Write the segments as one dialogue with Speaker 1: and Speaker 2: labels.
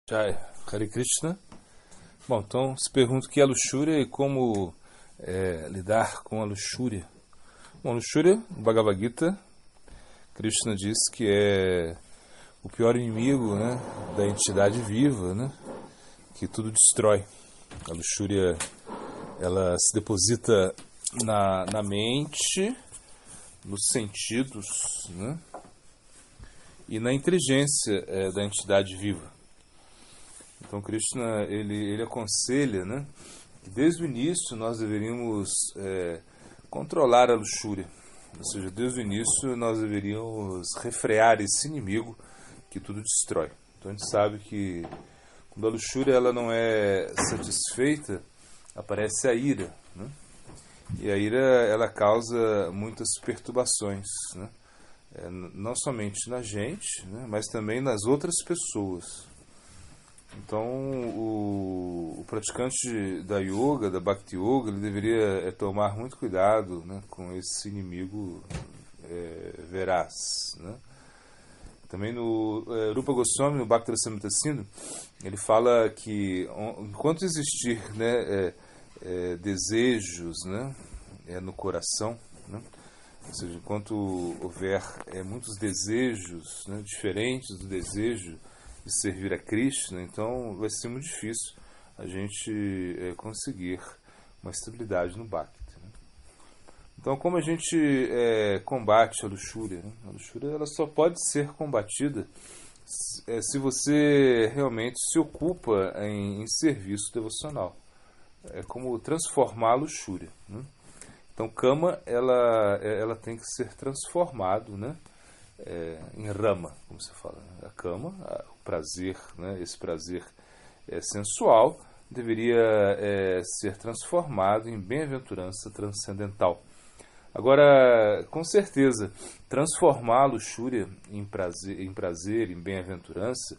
Speaker 1: Jai, Hare Krishna. Bom, então se pergunta o que é luxúria e como lidar com a luxúria. Bom, luxúria, no Bhagavad Gita, Krishna diz que é o pior inimigo, né, da entidade viva, né, que tudo destrói. A luxúria, ela se deposita na mente, nos sentidos, né, e na inteligência da entidade viva. Então Krishna ele aconselha, né, que desde o início nós deveríamos controlar a luxúria, ou seja, desde o início nós deveríamos refrear esse inimigo que tudo destrói. Então a gente sabe que quando a luxúria ela não é satisfeita, aparece a ira, né? E a ira ela causa muitas perturbações, né? Não somente na gente, né, mas também nas outras pessoas. Então, o praticante da yoga, da Bhakti Yoga, ele deveria tomar muito cuidado, né, com esse inimigo veraz. Né? Também no Rupa Goswami, no Bhakti Rasamrita Sindhu, ele fala que enquanto existir, né, desejos, né, no coração, né, ou seja, enquanto houver muitos desejos, né, diferentes do desejo de servir a Krishna, então vai ser muito difícil a gente conseguir uma estabilidade no Bhakti. Né? Então, como a gente combate a luxúria? Né? A luxúria ela só pode ser combatida se você realmente se ocupa em serviço devocional. É como transformar a luxúria. Né? Então, kama ela tem que ser transformado, né? Em rama, como se fala. A kama, o prazer, né? Esse prazer sensual deveria ser transformado em bem-aventurança transcendental. Agora, com certeza, transformar a luxúria em prazer, em bem-aventurança,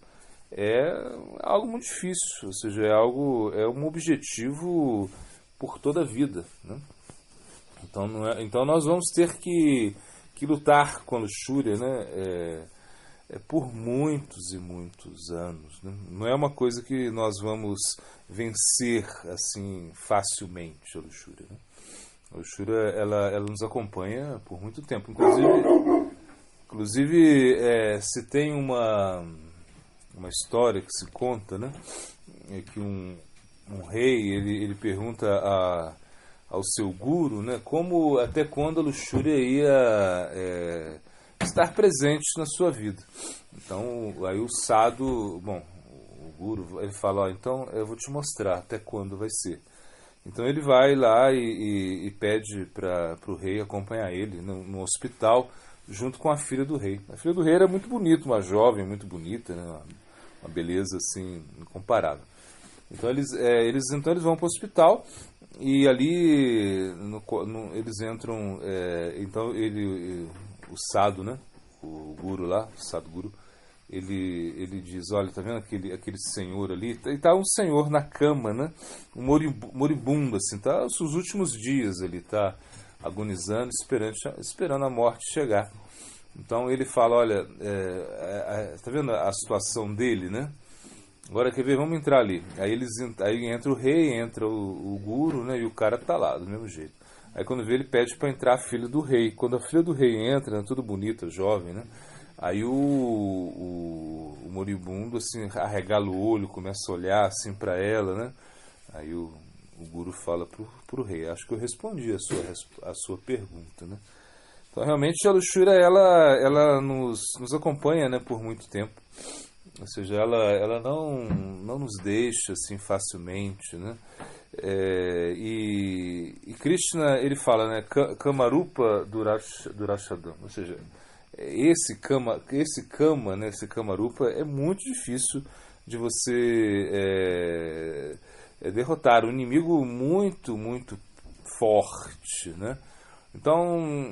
Speaker 1: é algo muito difícil, ou seja, é um objetivo por toda a vida, né? Então nós vamos ter que lutar com a luxúria, né, por muitos e muitos anos. Né? Não é uma coisa que nós vamos vencer assim facilmente, a luxúria. Né? A luxúria ela nos acompanha por muito tempo. Inclusive se tem uma história que se conta, né, que um rei ele pergunta ao seu guru, né, até quando a luxúria ia estar presente na sua vida. Então, aí o sadhu, o guru, ele fala, então eu vou te mostrar até quando vai ser. Então ele vai lá e pede para o rei acompanhar ele no hospital, junto com a filha do rei. A filha do rei era muito bonita, uma jovem muito bonita, né, uma beleza assim incomparável. Então eles vão para o hospital. E ali eles entram, então o sadhu, né, o guru lá, o sadhguru, ele diz, olha, tá vendo aquele senhor ali? E tá um senhor na cama, né, um moribundo, assim, tá os últimos dias ali, tá agonizando, esperando a morte chegar. Então ele fala, olha, tá vendo a situação dele, né? Agora, quer ver? Vamos entrar ali. Aí entra o rei, entra o guru, né? E o cara tá lá, do mesmo jeito. Aí quando vê, ele pede para entrar a filha do rei. Quando a filha do rei entra, tudo bonita, jovem, né? Aí o moribundo, assim, arregala o olho, começa a olhar, assim, para ela, né? Aí o guru fala pro rei, acho que eu respondi a sua pergunta, né? Então, realmente, a luxúria, ela nos acompanha, né, por muito tempo. Ou seja, ela não nos deixa assim facilmente, né? E Krishna ele fala, né, Kamarupa Durashadam, ou seja, esse kama, né, esse Kamarupa é muito difícil de você derrotar, um inimigo muito, muito forte, né? Então,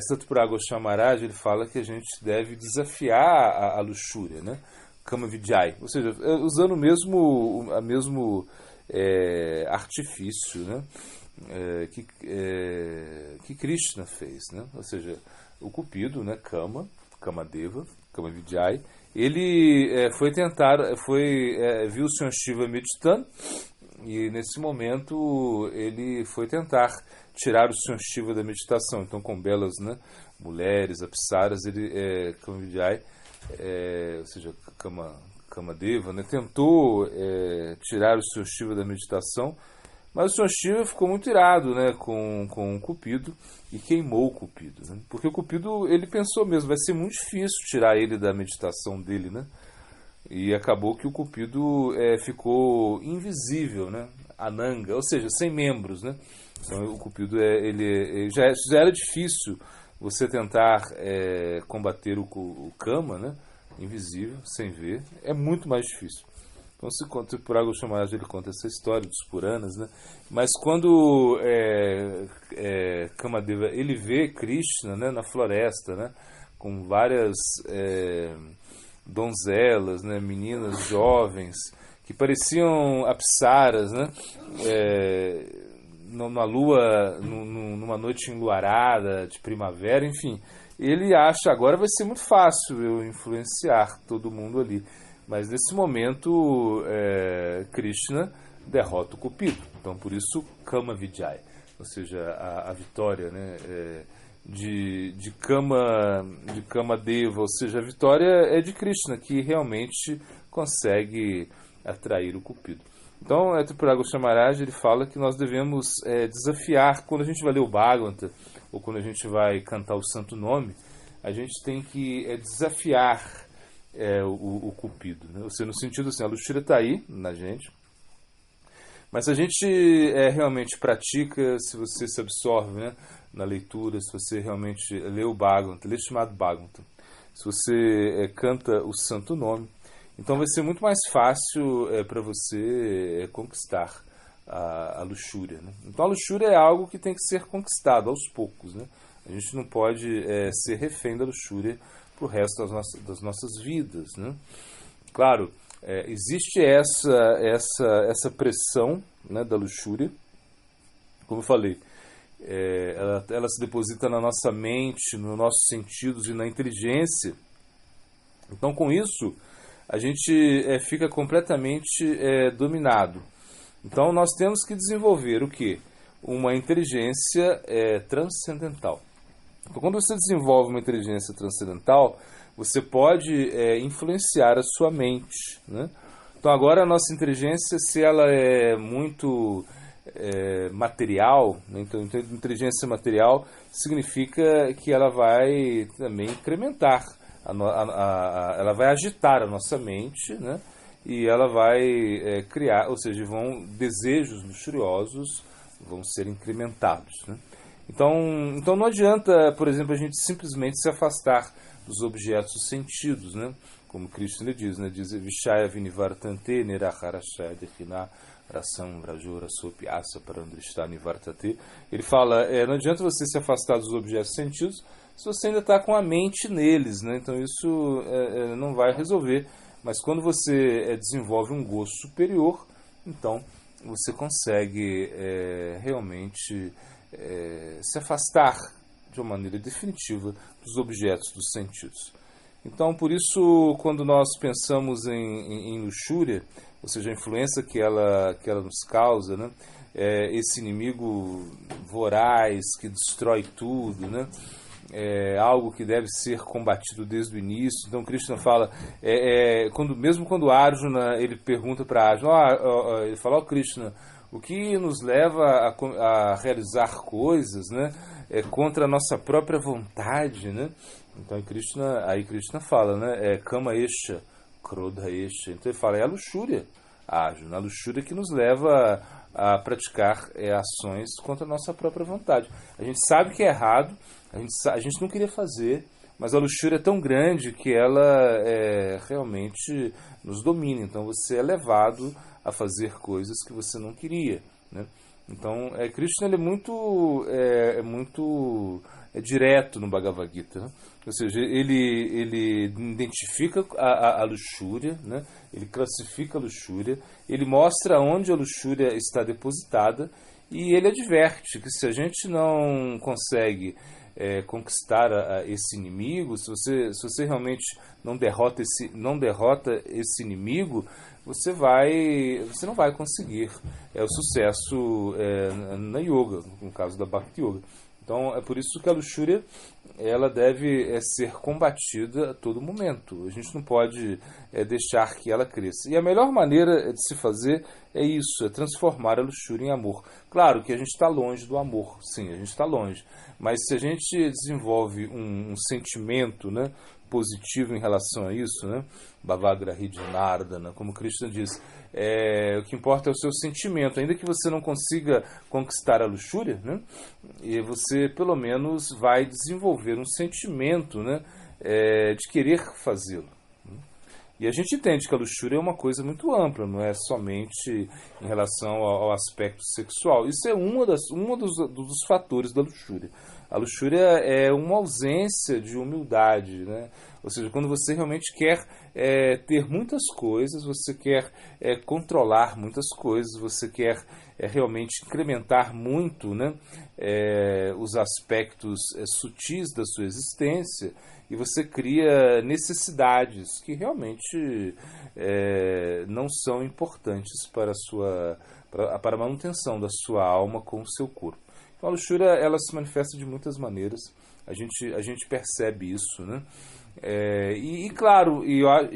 Speaker 1: Satpura Goswami Maharaj ele fala que a gente deve desafiar a luxúria, né? Kama Vidyai, ou seja, usando o mesmo artifício, né, que Krishna fez, né, ou seja, o Cupido, né, Kamadeva, Kama Vidyai, ele viu o Senhor Shiva meditando, e nesse momento ele foi tentar tirar o Senhor Shiva da meditação. Então, com belas, né, mulheres, apsaras, Kama Vijaya, ou seja, Kamadeva, né, tentou tirar o Senhor Shiva da meditação, mas o Senhor Shiva ficou muito irado, né, com o Cupido, e queimou o Cupido, né? Porque o Cupido, ele pensou mesmo, vai ser muito difícil tirar ele da meditação dele, né? E acabou que o Cupido ficou invisível, né? Ananga, ou seja, sem membros, né? Então o Cupido ele já era difícil você tentar combater o Kama, né? Invisível, sem ver, é muito mais difícil. Então, se conta por Agostinho Maharaj, ele conta essa história dos Puranas, né? Mas quando Kamadeva ele vê Krishna, né, na floresta, né, com várias donzelas, né, meninas jovens que pareciam apsaras, né, numa lua, numa noite enluarada de primavera, enfim, ele acha agora vai ser muito fácil eu influenciar todo mundo ali. Mas nesse momento, Krishna derrota o Cupido. Então, por isso, Kama Vijaya, ou seja, a vitória, né, de Kamadeva, ou seja, a vitória é de Krishna, que realmente consegue atrair o Cupido. Então, Tripura Goswami Maharaj, ele fala que nós devemos desafiar, quando a gente vai ler o Bhagavata, ou quando a gente vai cantar o Santo Nome, a gente tem que desafiar o Cupido, né? Ou seja, no sentido assim, a luxúria está aí na gente, mas se a gente realmente pratica, se você se absorve, né, na leitura, se você realmente lê o Bhagavata, lê chamado Bhagavata, se você canta o Santo Nome, então vai ser muito mais fácil para você conquistar a luxúria, né? Então a luxúria é algo que tem que ser conquistado aos poucos, né? A gente não pode ser refém da luxúria para o resto das nossas vidas, né? Claro, existe essa pressão, né, da luxúria, como eu falei, ela se deposita na nossa mente, nos nossos sentidos e na inteligência. Então, com isso, a gente fica completamente dominado. Então, nós temos que desenvolver o quê? Uma inteligência transcendental. Então, quando você desenvolve uma inteligência transcendental, você pode influenciar a sua mente, né? Então, agora a nossa inteligência, se ela é muito material, né? Então, inteligência material significa que ela vai também incrementar, ela vai agitar a nossa mente, né? E ela vai criar, ou seja, desejos luxuriosos vão ser incrementados, né? Então não adianta, por exemplo, a gente simplesmente se afastar dos objetos dos sentidos, né? Como Krishna diz, né? Diz Vishaya Vinivartante Niraharashaya Dekhina Rasam Rajura Sopiasa Parandrishta Nivartate. Ele fala, não adianta você se afastar dos objetos dos sentidos se você ainda está com a mente neles, né? Então isso não vai resolver. Mas quando você desenvolve um gosto superior, então você consegue realmente se afastar de uma maneira definitiva dos objetos dos sentidos. Então, por isso, quando nós pensamos em luxúria, ou seja, a influência que ela nos causa, né? Esse inimigo voraz que destrói tudo, né? Algo que deve ser combatido desde o início. Então Krishna fala, mesmo quando Arjuna ele pergunta para Arjuna, ele fala, Krishna, o que nos leva a realizar coisas, né, contra a nossa própria vontade, né? Então aí Krishna fala, né, Kama Esha, Krodha Esha. Então ele fala, é a luxúria, Arjuna, a luxúria que nos leva a praticar ações contra a nossa própria vontade. A gente sabe que é errado, a gente não queria fazer, mas a luxúria é tão grande que ela realmente nos domina. Então você é levado a fazer coisas que você não queria, né? Então Krishna ele é muito direto no Bhagavad Gita, né? Ou seja, ele identifica a luxúria, né? Ele classifica a luxúria, ele mostra onde a luxúria está depositada e ele adverte que se a gente não consegue conquistar esse inimigo, se você realmente não derrota esse inimigo, você não vai conseguir o sucesso na yoga, no caso da Bhakti Yoga. Então, é por isso que a luxúria ela deve ser combatida a todo momento. A gente não pode deixar que ela cresça. E a melhor maneira de se fazer é isso, é transformar a luxúria em amor. Claro que a gente está longe do amor, sim, a gente está longe. Mas se a gente desenvolve um sentimento, né, positivo em relação a isso, né? Bhavagrahi Janardana, como Krishna diz, o que importa é o seu sentimento, ainda que você não consiga conquistar a luxúria, né? E você pelo menos vai desenvolver um sentimento, né, de querer fazê-lo. E a gente entende que a luxúria é uma coisa muito ampla, não é somente em relação ao aspecto sexual. Isso é um dos fatores da luxúria. A luxúria é uma ausência de humildade, né? Ou seja, quando você realmente quer ter muitas coisas, você quer controlar muitas coisas, você quer realmente incrementar muito, né, os aspectos sutis da sua existência, e você cria necessidades que realmente não são importantes para a manutenção da sua alma com o seu corpo. Então a luxúria ela se manifesta de muitas maneiras, a gente percebe isso, né? Claro,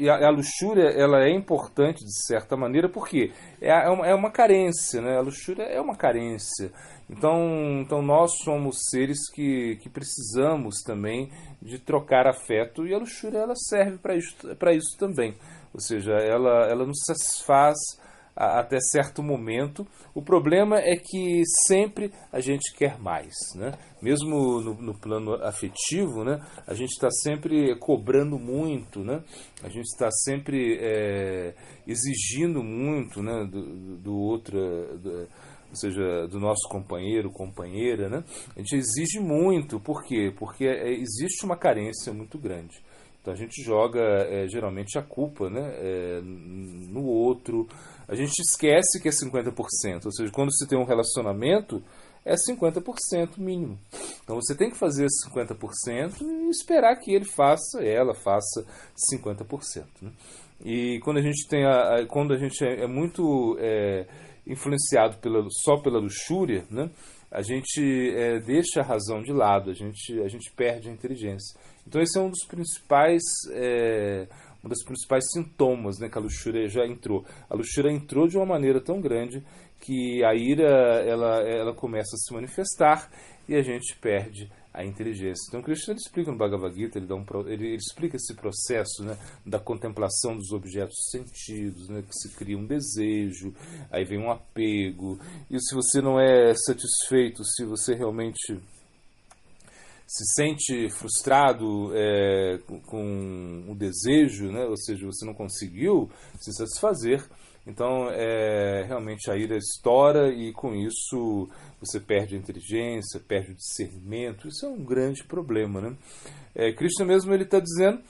Speaker 1: a luxúria ela é importante de certa maneira porque é uma carência, né? A luxúria é uma carência. Então nós somos seres que precisamos também de trocar afeto, e a luxúria ela serve para isso também. Ou seja, ela nos satisfaz até certo momento. O problema é que sempre a gente quer mais, né? Mesmo no plano afetivo, né? A gente está sempre cobrando muito, né? A gente está sempre exigindo muito, né? do outro, ou seja, do nosso companheiro, companheira, né? A gente exige muito. Por quê? Porque existe uma carência muito grande. Então a gente joga geralmente a culpa, né, no outro. A gente esquece que é 50%, ou seja, quando se tem um relacionamento, é 50% mínimo. Então você tem que fazer 50% e esperar que ela faça 50%. Né? E quando a gente quando a gente é muito influenciado só pela luxúria, né, a gente deixa a razão de lado, a gente perde a inteligência. Então esse é um dos principais sintomas, né, que a luxúria já entrou. A luxúria entrou de uma maneira tão grande que a ira ela começa a se manifestar e a gente perde a inteligência. Então Krishna explica no Bhagavad Gita, ele explica esse processo, né, da contemplação dos objetos sentidos, né, que se cria um desejo, aí vem um apego, e se você não é satisfeito, se você realmente se sente frustrado com o desejo, né? Ou seja, você não conseguiu se satisfazer, então realmente a ira estoura e com isso você perde a inteligência, perde o discernimento. Isso é um grande problema, né? Krishna mesmo ele está dizendo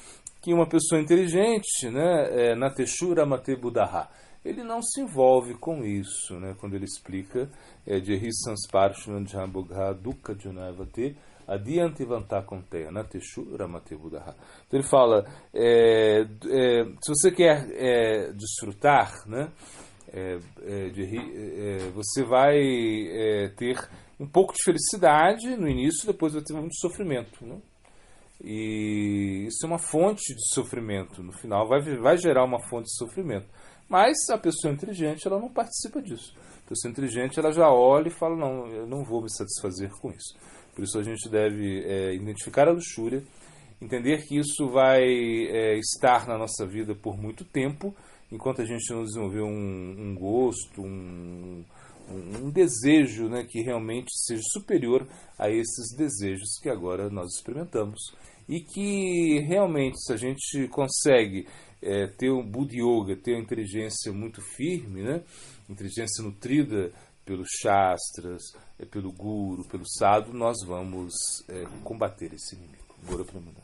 Speaker 1: que uma pessoa inteligente, né, Nateshura Mate Buddha, ele não se envolve com isso, né? Quando ele explica de Risansparshan Jambugha Dukkha Junavate Adiante Vantakonteya Nateshura Mate Buddha. Então ele fala, se você quer desfrutar, né, você vai ter um pouco de felicidade no início, depois vai ter muito sofrimento, né? E isso é uma fonte de sofrimento. No final vai gerar uma fonte de sofrimento. Mas a pessoa inteligente ela não participa disso. A pessoa inteligente ela já olha e fala, não, eu não vou me satisfazer com isso. Por isso a gente deve identificar a luxúria, entender que isso vai estar na nossa vida por muito tempo, enquanto a gente não desenvolver um gosto, um desejo, né, que realmente seja superior a esses desejos que agora nós experimentamos. E que realmente, se a gente consegue ter um Buddha Yoga, ter uma inteligência muito firme, né, inteligência nutrida pelos Shastras, pelo Guru, pelo Sadhu, nós vamos combater esse inimigo. Guru Pramananda.